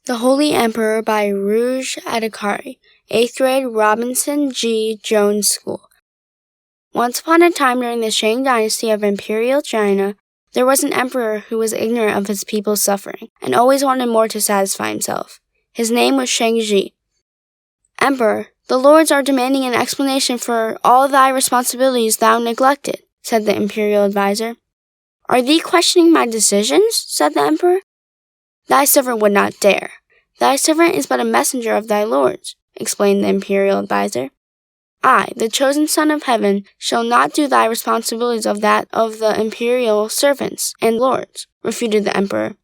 The Holy Emperor by Rooj Adhikari, 8th grade, Robinson G. Jones School. Once upon a time during the Shang dynasty of Imperial China, there was an emperor who was ignorant of his people's suffering and always wanted more to satisfy himself. His name was Shang. Emperor, the lords are demanding an explanation for all thy responsibilities thou neglected, said the imperial advisor. Are thee questioning my decisions? Said the emperor. Thy servant would not dare. Thy servant is but a messenger of thy lords, explained the imperial advisor. I, the chosen son of heaven, shall not do thy responsibilities of that of the imperial servants and lords, refuted the emperor.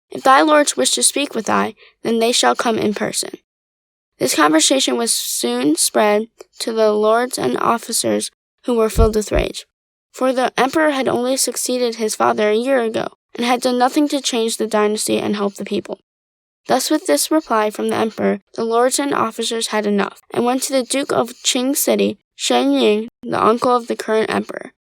If thy lords wish to speak with thee, then they shall come in person. This conversation was soon spread to the lords and officers, who were filled with rage. For the emperor had only succeeded his father a year ago, and had done nothing to change the dynasty and help the people. Thus with this reply from the emperor, the lords and officers had enough, and went to the Duke of Qing City, Shen Ying, the uncle of the current emperor.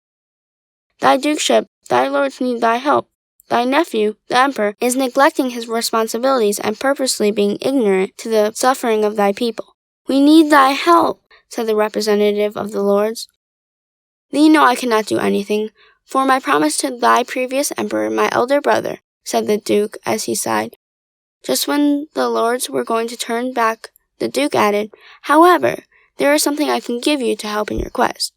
Thy dukeship, thy lords need thy help. Thy nephew, the emperor, is neglecting his responsibilities and purposely being ignorant to the suffering of thy people. We need thy help, said the representative of the lords. Thee know I cannot do anything, for my promise to thy previous emperor, my elder brother, said the duke as he sighed. Just when the lords were going to turn back, the duke added, However, there is something I can give you to help in your quest.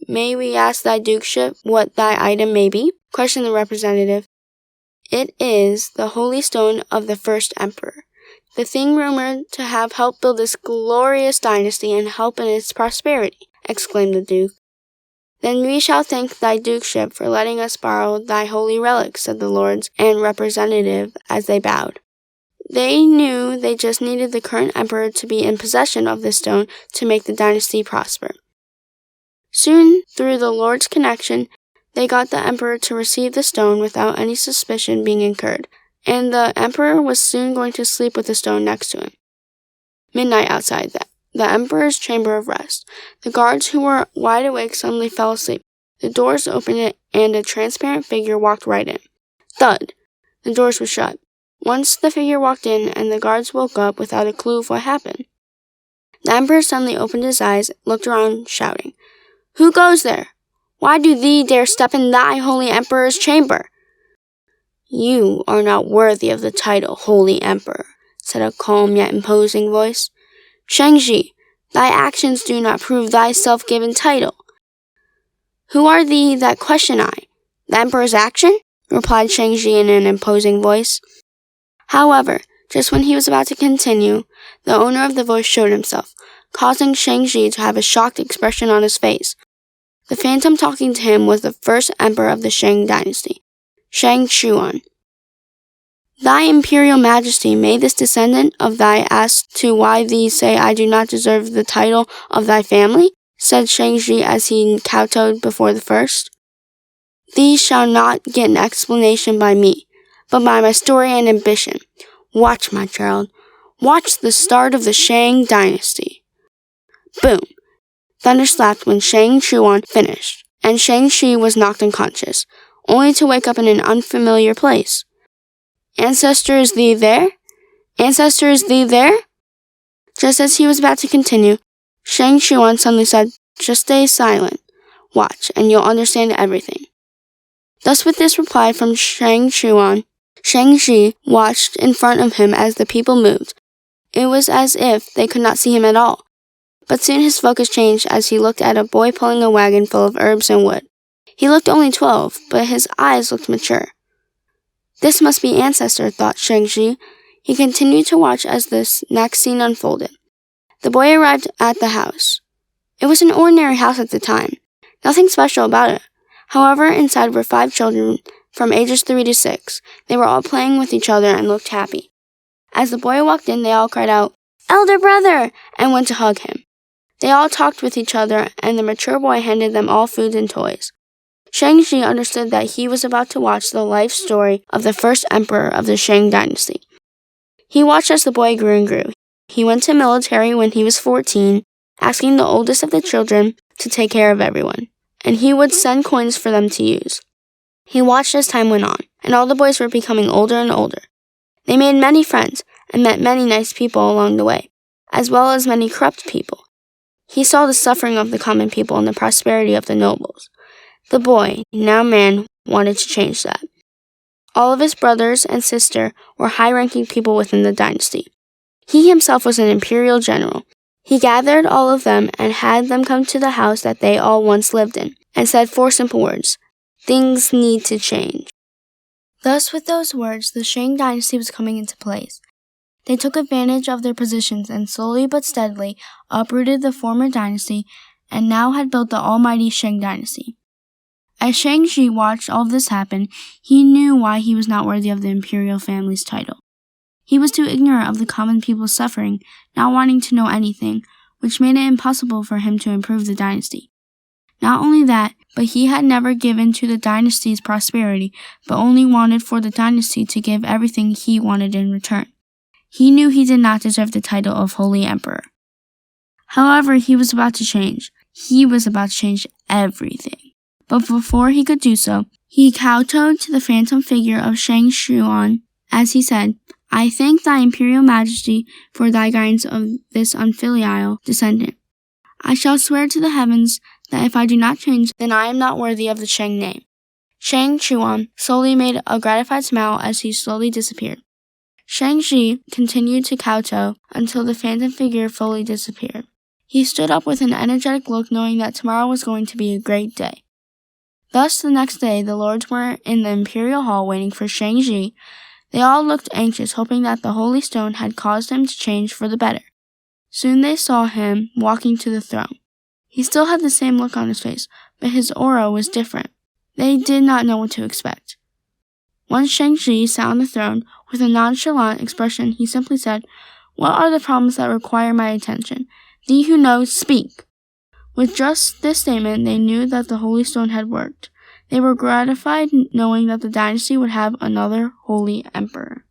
May we ask thy dukeship what thy item may be? Questioned the representative. It is the holy stone of the first emperor, the thing rumored to have helped build this glorious dynasty and help in its prosperity, exclaimed the duke. Then we shall thank thy dukeship for letting us borrow thy holy relic, said the lords and representative as they bowed. They knew they just needed the current emperor to be in possession of this stone to make the dynasty prosper. Soon, through the lord's connection, they got the emperor to receive the stone without any suspicion being incurred, and the emperor was soon going to sleep with the stone next to him. Midnight outside the emperor's chamber of rest. The guards who were wide awake suddenly fell asleep. The doors opened and a transparent figure walked right in. Thud! The doors were shut. Once the figure walked in and the guards woke up without a clue of what happened. The emperor suddenly opened his eyes, looked around, shouting, Who goes there? Why do thee dare step in thy holy emperor's chamber? You are not worthy of the title Holy Emperor, said a calm yet imposing voice. Shang-Chi, thy actions do not prove thy self-given title. Who are thee that question I? The emperor's action? Replied Shang-Chi in an imposing voice. However, just when he was about to continue, the owner of the voice showed himself, causing Shang-Chi to have a shocked expression on his face. The phantom talking to him was the first emperor of the Shang dynasty, Shang Xuan. Thy imperial majesty, may this descendant of thy ask to why thee say I do not deserve the title of thy family? Said Shang-Chi as he kowtowed before the first. Thee shall not get an explanation by me, but by my story and ambition. Watch, my child. Watch the start of the Shang dynasty. Boom! Thunder slapped when Shang Xuan finished, and Shang-Chi was knocked unconscious, only to wake up in an unfamiliar place. Ancestor, is thee there? Ancestor, is thee there? Just as he was about to continue, Shang Xuan suddenly said, Just stay silent. Watch, and you'll understand everything. Thus with this reply from Shang Xuan, Shang-Chi watched in front of him as the people moved. It was as if they could not see him at all. But soon his focus changed as he looked at a boy pulling a wagon full of herbs and wood. He looked only 12, but his eyes looked mature. This must be Ancestor, thought Shang-Chi. He continued to watch as this next scene unfolded. The boy arrived at the house. It was an ordinary house at the time. Nothing special about it. However, inside were 5 children from ages 3 to 6. They were all playing with each other and looked happy. As the boy walked in, they all cried out, Elder brother! And went to hug him. They all talked with each other, and the mature boy handed them all food and toys. Shang-Chi understood that he was about to watch the life story of the first emperor of the Shang dynasty. He watched as the boy grew and grew. He went to military when he was 14, asking the oldest of the children to take care of everyone, and he would send coins for them to use. He watched as time went on, and all the boys were becoming older and older. They made many friends. and met many nice people along the way, as well as many corrupt people. He saw the suffering of the common people and the prosperity of the nobles. The boy, now man, wanted to change that. All of his brothers and sister were high-ranking people within the dynasty. He himself was an imperial general. He gathered all of them and had them come to the house that they all once lived in, and said 4 simple words: "Things need to change." Thus, with those words, the Shang dynasty was coming into place. They took advantage of their positions and slowly but steadily uprooted the former dynasty and now had built the almighty Shang dynasty. As Shang-Chi watched all of this happen, he knew why he was not worthy of the imperial family's title. He was too ignorant of the common people's suffering, not wanting to know anything, which made it impossible for him to improve the dynasty. Not only that, but he had never given to the dynasty's prosperity, but only wanted for the dynasty to give everything he wanted in return. He knew he did not deserve the title of Holy Emperor. However, he was about to change. He was about to change everything. But before he could do so, he kowtowed to the phantom figure of Shang Xuan as he said, "I thank thy imperial majesty for thy guidance of this unfilial descendant. I shall swear to the heavens that if I do not change, then I am not worthy of the Shang name." Shang Xuan slowly made a gratified smile as he slowly disappeared. Shang-Chi continued to kowtow until the phantom figure fully disappeared. He stood up with an energetic look, knowing that tomorrow was going to be a great day. Thus, the next day, the lords were in the imperial hall waiting for Shang-Chi. They all looked anxious, hoping that the Holy Stone had caused him to change for the better. Soon they saw him walking to the throne. He still had the same look on his face, but his aura was different. They did not know what to expect. Once Shang-Chi sat on the throne, with a nonchalant expression, he simply said, "What are the problems that require my attention? Thee who knows, speak." With just this statement, they knew that the Holy Stone had worked. They were gratified knowing that the dynasty would have another holy emperor.